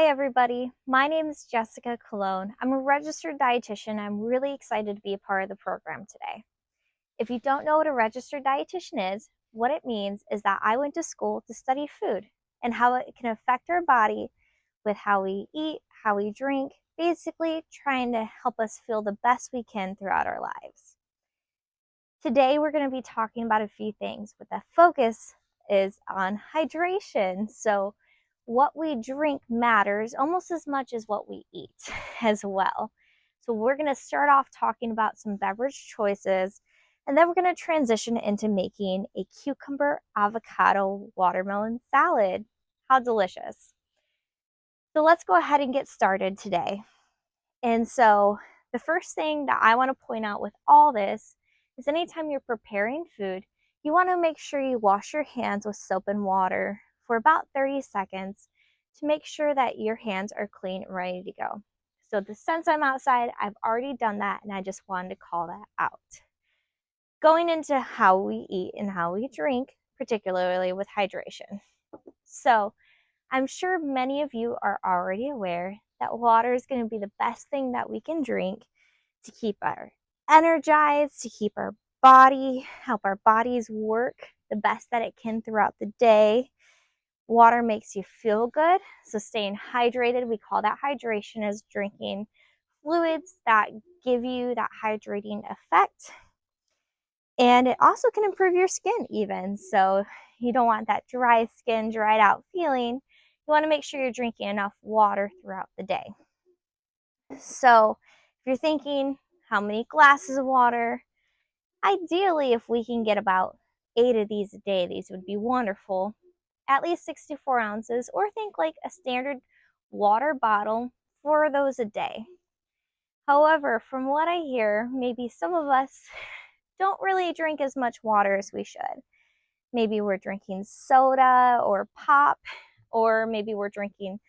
Hi everybody, my name is Jessica Colon. I'm a registered dietitian. I'm really excited to be a part of the program today. If you don't know what a registered dietitian is, what it means is that I went to school to study food and how it can affect our body with how we eat, how we drink, basically trying to help us feel the best we can throughout our lives. Today we're going to be talking about a few things, but the focus is on hydration. So what we drink matters almost as much as what we eat as well. So we're going to start off talking about some beverage choices, and then we're going to transition into making a cucumber avocado watermelon salad. How delicious. So let's go ahead and get started today. And so the first thing that I want to point out with all this is anytime you're preparing food, you want to make sure you wash your hands with soap and water for about 30 seconds to make sure that your hands are clean and ready to go. So since I'm outside, I've already done that, and I just wanted to call that out. Going into how we eat and how we drink, particularly with hydration. So I'm sure many of you are already aware that water is going to be the best thing that we can drink to keep our energized, to keep our body, help our bodies work the best that it can throughout the day. Water makes you feel good, so staying hydrated, we call that hydration, is drinking fluids that give you that hydrating effect. And it also can improve your skin even, so you don't want that dry skin, dried out feeling. You want to make sure you're drinking enough water throughout the day. So if you're thinking how many glasses of water, ideally if we can get about 8 of these a day, these would be wonderful. At least 64 ounces, or think like a standard water bottle, 4 of those a day. However, from what I hear, maybe some of us don't really drink as much water as we should. Maybe we're drinking soda or pop, or maybe we're drinking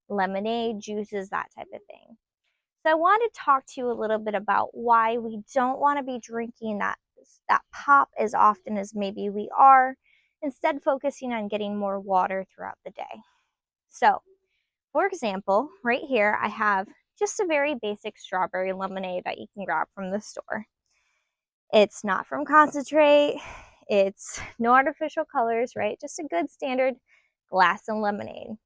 lemonade, juices, that type of thing. So I want to talk to you a little bit about why we don't want to be drinking that pop as often as maybe we are, instead focusing on getting more water throughout the day. So, for example, right here I have just a very basic strawberry lemonade that you can grab from the store. It's not from concentrate, it's no artificial colors, right? Just a good standard glass of lemonade.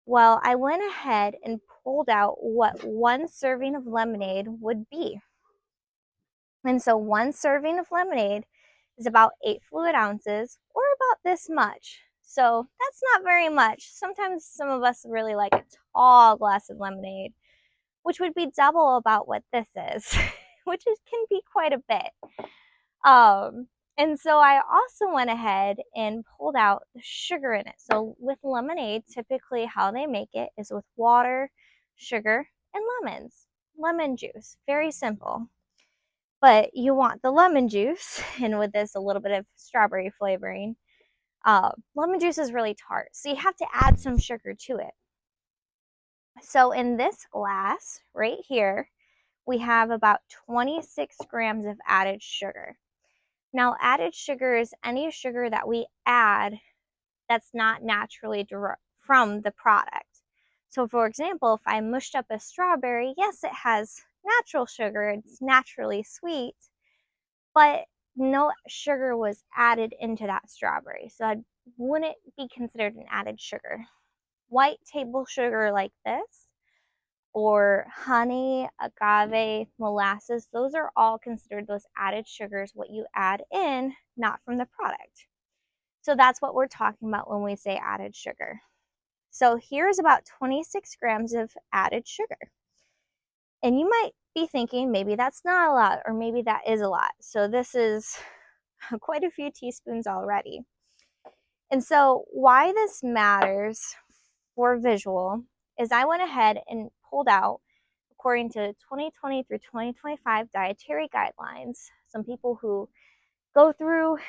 Well, I went ahead and pulled out what one serving of lemonade would be. And so one serving of lemonade is about 8 fluid ounces, or about this much. So that's not very much. Sometimes some of us really like a tall glass of lemonade, which would be double about what this is, which can be quite a bit. And so I also went ahead and pulled out the sugar in it. So with lemonade, typically how they make it is with water, sugar, and lemon juice. Very simple. But you want the lemon juice, and with this a little bit of strawberry flavoring. Lemon juice is really tart, so you have to add some sugar to it. So in this glass right here, we have about 26 grams of added sugar. Now, added sugar is any sugar that we add that's not naturally derived from the product. So for example, if I mushed up a strawberry, yes, it has natural sugar, it's naturally sweet, but no sugar was added into that strawberry, so it wouldn't be considered an added sugar. White table sugar like this, or honey, agave, molasses, those are all considered those added sugars, what you add in, not from the product. So that's what we're talking about when we say added sugar. So here's about 26 grams of added sugar. And you might be thinking maybe that's not a lot, or maybe that is a lot. So this is quite a few teaspoons already. And so why this matters for visual is I went ahead and pulled out, according to 2020 through 2025 dietary guidelines, some people who go through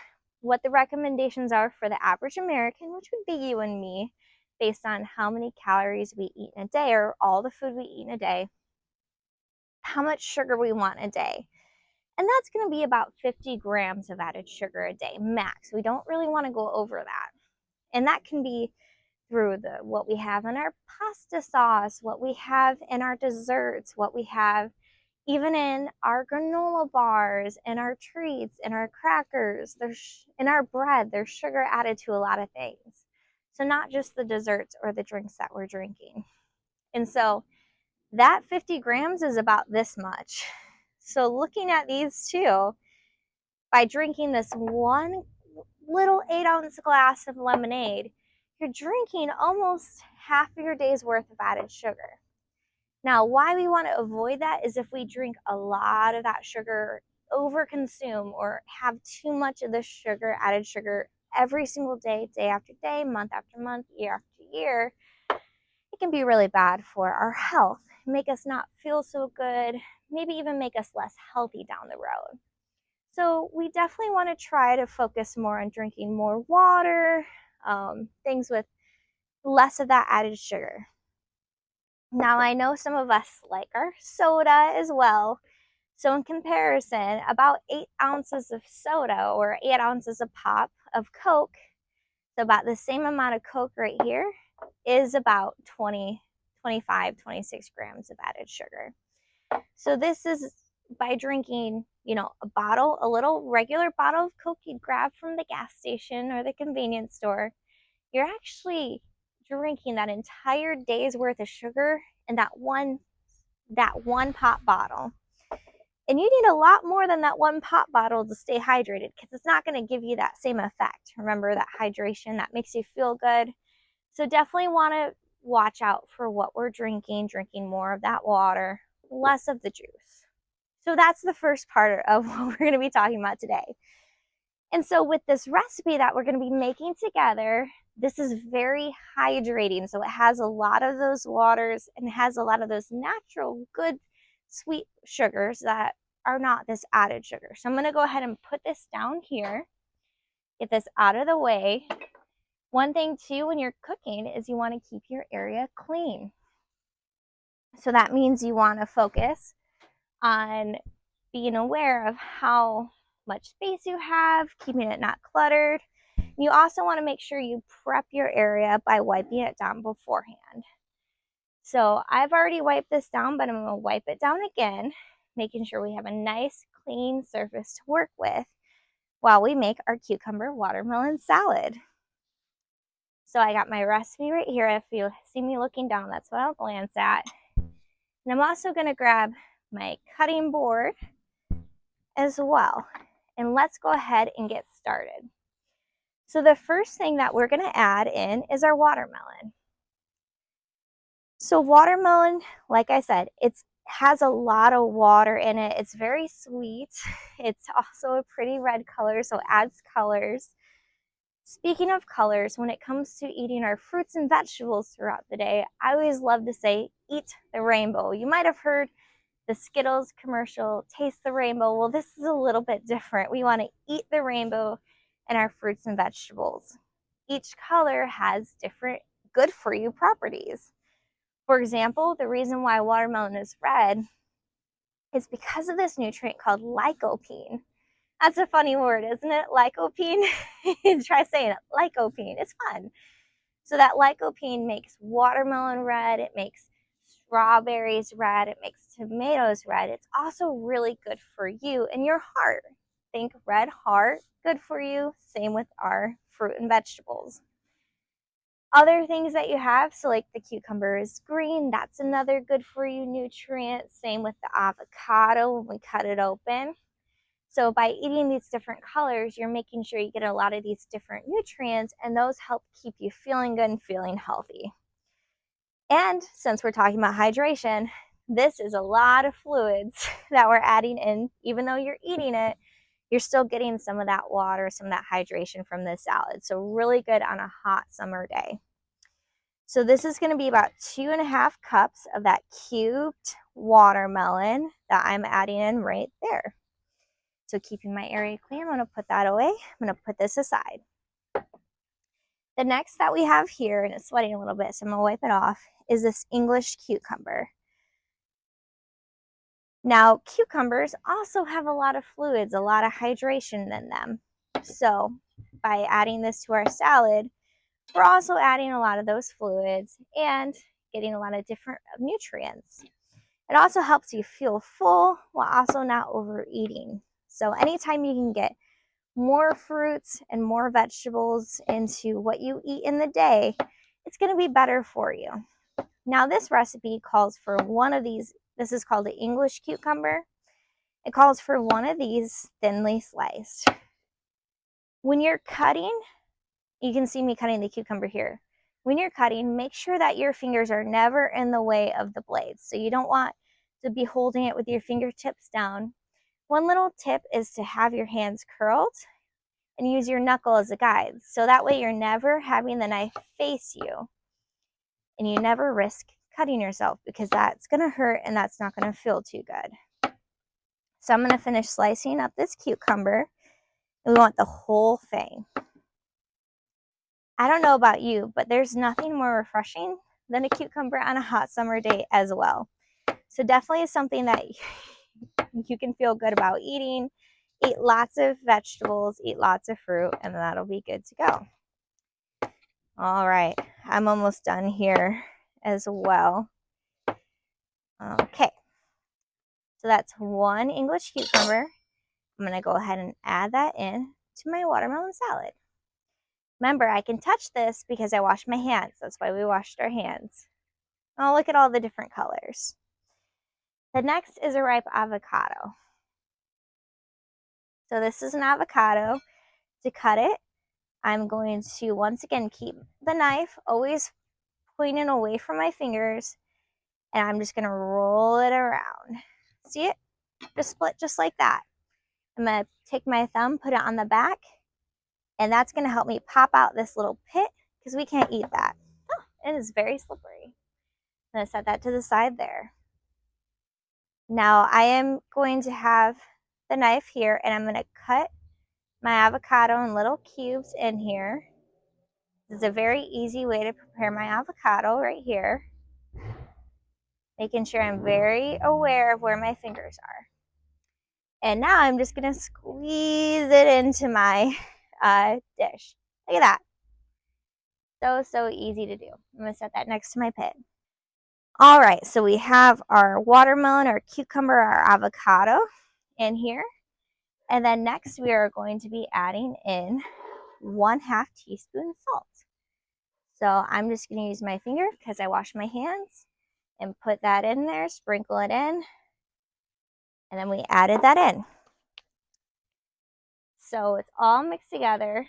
what the recommendations are for the average American, which would be you and me, based on how many calories we eat in a day, or all the food we eat in a day, how much sugar we want a day. And that's going to be about 50 grams of added sugar a day max. We don't really want to go over that. And that can be through what we have in our pasta sauce, what we have in our desserts, what we have even in our granola bars and our treats and our crackers. In our bread, there's sugar added to a lot of things. So not just the desserts or the drinks that we're drinking. And so that 50 grams is about this much. So looking at these two, by drinking this one little 8-ounce glass of lemonade, you're drinking almost half of your day's worth of added sugar. Now, why we want to avoid that is if we drink a lot of that sugar, overconsume, or have too much of the sugar, added sugar, every single day, day after day, month after month, year after year, it can be really bad for our health, make us not feel so good, maybe even make us less healthy down the road. So we definitely want to try to focus more on drinking more water, things with less of that added sugar. Now, I know some of us like our soda as well. So in comparison, about 8 ounces of soda or 8 ounces of pop of Coke, so about the same amount of Coke right here, is about 20, 25, 26 grams of added sugar. So this is by drinking, a little regular bottle of Coke you'd grab from the gas station or the convenience store. You're actually drinking that entire day's worth of sugar in that one pop bottle. And you need a lot more than that one pop bottle to stay hydrated, because it's not going to give you that same effect. Remember, that hydration that makes you feel good. So definitely want to watch out for what we're drinking more of that water, less of the juice. So that's the first part of what we're going to be talking about today. And so with this recipe that we're going to be making together, this is very hydrating. So it has a lot of those waters and has a lot of those natural, good, sweet sugars that are not this added sugar. So I'm going to go ahead and put this down here, get this out of the way. One thing too, when you're cooking, is you want to keep your area clean. So that means you want to focus on being aware of how much space you have, keeping it not cluttered. You also want to make sure you prep your area by wiping it down beforehand. So I've already wiped this down, but I'm going to wipe it down again, making sure we have a nice clean surface to work with while we make our cucumber watermelon salad. So I got my recipe right here. If you see me looking down, that's what I'll glance at. And I'm also going to grab my cutting board as well. And let's go ahead and get started. So the first thing that we're going to add in is our watermelon. So watermelon, like I said, it has a lot of water in it. It's very sweet. It's also a pretty red color, so it adds colors. Speaking of colors, when it comes to eating our fruits and vegetables throughout the day, I always love to say, eat the rainbow. You might have heard the Skittles commercial, taste the rainbow. Well, this is a little bit different. We want to eat the rainbow in our fruits and vegetables. Each color has different good for you properties. For example, the reason why watermelon is red is because of this nutrient called lycopene. That's a funny word, isn't it? Lycopene. Try saying it. Lycopene. It's fun. So that lycopene makes watermelon red. It makes strawberries red. It makes tomatoes red. It's also really good for you and your heart. Think red heart, good for you. Same with our fruit and vegetables. Other things that you have, so like the cucumber is green. That's another good for you nutrient. Same with the avocado when we cut it open. So by eating these different colors, you're making sure you get a lot of these different nutrients, and those help keep you feeling good and feeling healthy. And since we're talking about hydration, this is a lot of fluids that we're adding in. Even though you're eating it, you're still getting some of that water, some of that hydration from this salad. So really good on a hot summer day. So this is going to be about 2.5 cups of that cubed watermelon that I'm adding in right there. So keeping my area clean, I'm going to put that away. I'm going to put this aside. The next that we have here, and it's sweating a little bit, so I'm going to wipe it off, is this English cucumber. Now, cucumbers also have a lot of fluids, a lot of hydration in them. So by adding this to our salad, we're also adding a lot of those fluids and getting a lot of different nutrients. It also helps you feel full while also not overeating. So anytime you can get more fruits and more vegetables into what you eat in the day, it's going to be better for you. Now this recipe calls for one of these. This is called the English cucumber. It calls for one of these thinly sliced. When you're cutting, you can see me cutting the cucumber here. When you're cutting, make sure that your fingers are never in the way of the blades. So you don't want to be holding it with your fingertips down. One little tip is to have your hands curled and use your knuckle as a guide. So that way you're never having the knife face you and you never risk cutting yourself, because that's going to hurt and that's not going to feel too good. So I'm going to finish slicing up this cucumber, and we want the whole thing. I don't know about you, but there's nothing more refreshing than a cucumber on a hot summer day as well. So definitely is something that you can feel good about eating. Eat lots of vegetables, eat lots of fruit, and that'll be good to go. All right, I'm almost done here as well. Okay, so that's one English cucumber. I'm going to go ahead and add that in to my watermelon salad. Remember, I can touch this because I washed my hands. That's why we washed our hands. Oh, look at all the different colors. The next is a ripe avocado. So this is an avocado. To cut it, I'm going to once again keep the knife always pointing away from my fingers, and I'm just going to roll it around. See it? Just split just like that. I'm going to take my thumb, put it on the back, and that's going to help me pop out this little pit, because we can't eat that. Oh, it is very slippery. I'm going to set that to the side there. Now I am going to have the knife here, and I'm going to cut my avocado in little cubes in here. This is a very easy way to prepare my avocado right here. Making sure I'm very aware of where my fingers are. And now I'm just going to squeeze it into my dish. Look at that. So easy to do. I'm going to set that next to my pit. All right, so we have our watermelon, our cucumber, our avocado in here. And then next we are going to be adding in 1/2 teaspoon salt. So I'm just going to use my finger because I washed my hands and put that in there, sprinkle it in, and then we added that in. So it's all mixed together.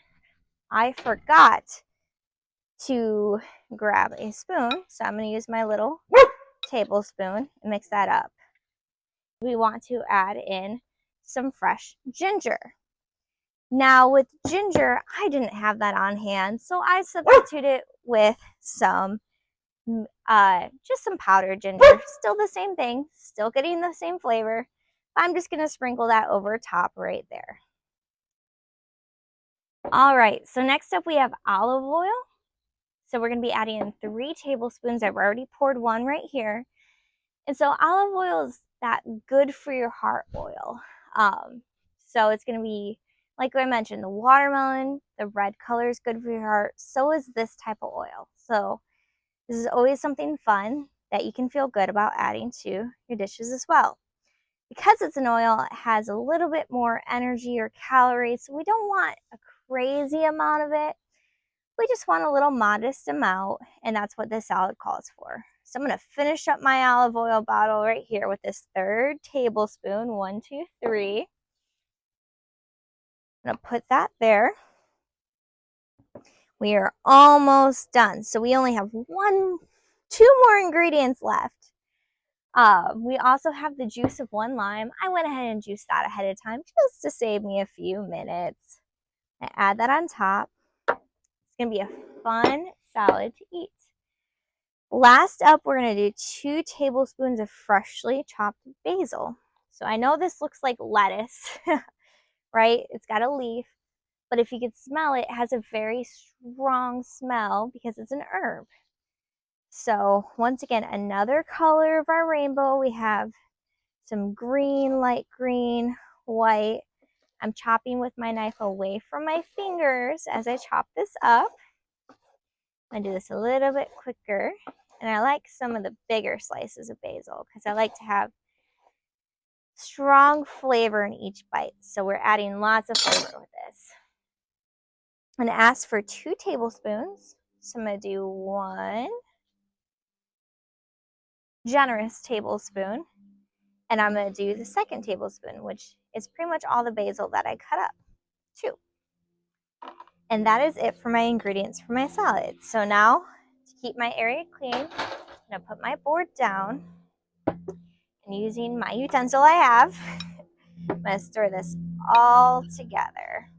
I forgot to grab a spoon, so I'm going to use my little tablespoon and mix that up. We want to add in some fresh ginger. Now with ginger, I didn't have that on hand, so I substituted with some just some powdered ginger. Still the same thing, still getting the same flavor. I'm just going to sprinkle that over top right there. All right, so next up we have olive oil. So we're going to be adding in 3 tablespoons. I've already poured one right here. And so olive oil is that good for your heart oil. So it's going to be, like I mentioned, the watermelon, the red color is good for your heart. So is this type of oil. So this is always something fun that you can feel good about adding to your dishes as well. Because it's an oil, it has a little bit more energy or calories. So we don't want a crazy amount of it. We just want a little modest amount, and that's what this salad calls for. So I'm going to finish up my olive oil bottle right here with this 3rd tablespoon. 1, 2, 3. I'm going to put that there. We are almost done. So we only have 2 more ingredients left. We also have the juice of 1 lime. I went ahead and juiced that ahead of time just to save me a few minutes. I add that on top. It's going to be a fun salad to eat. Last up, we're going to do 2 tablespoons of freshly chopped basil. So I know this looks like lettuce, right? It's got a leaf, but if you could smell it, it has a very strong smell because it's an herb. So once again, another color of our rainbow. We have some green, light green, white. I'm chopping with my knife away from my fingers as I chop this up. I'm gonna do this a little bit quicker. And I like some of the bigger slices of basil because I like to have strong flavor in each bite. So we're adding lots of flavor with this. I'm gonna ask for 2 tablespoons. So I'm gonna do 1 generous tablespoon. And I'm gonna do the 2nd tablespoon, which is pretty much all the basil that I cut up, 2. And that is it for my ingredients for my salad. So now, to keep my area clean, I'm gonna put my board down, and using my utensil I have, I'm gonna stir this all together.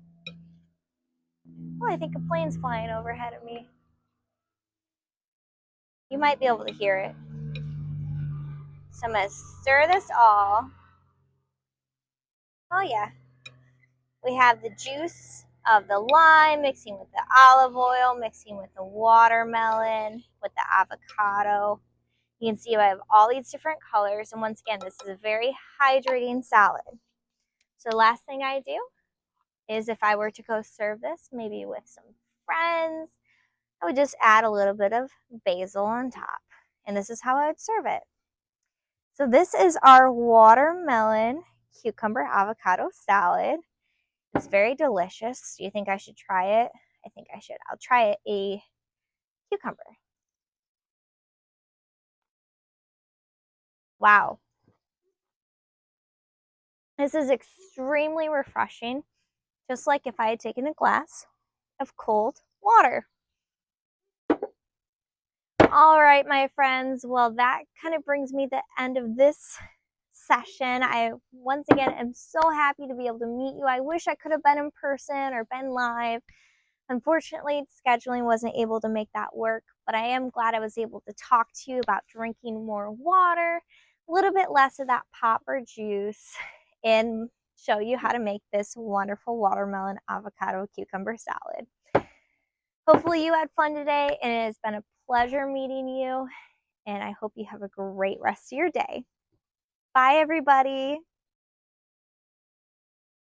Oh, I think a plane's flying overhead of me. You might be able to hear it. So I'm gonna stir this all. Oh yeah. We have the juice of the lime mixing with the olive oil, mixing with the watermelon, with the avocado. You can see I have all these different colors. And once again, this is a very hydrating salad. So the last thing I do is if I were to go serve this, maybe with some friends, I would just add a little bit of basil on top. And this is how I would serve it. So this is our watermelon cucumber avocado salad. It's very delicious. Do you think I should try it? I think I should. I'll try a cucumber. Wow. This is extremely refreshing, just like if I had taken a glass of cold water. All right, my friends. Well, that kind of brings me to the end of this session. I, once again, am so happy to be able to meet you. I wish I could have been in person or been live. Unfortunately, scheduling wasn't able to make that work, but I am glad I was able to talk to you about drinking more water, a little bit less of that pop or juice, and show you how to make this wonderful watermelon avocado cucumber salad. Hopefully you had fun today, and it has been a pleasure meeting you, and I hope you have a great rest of your day. Bye, everybody.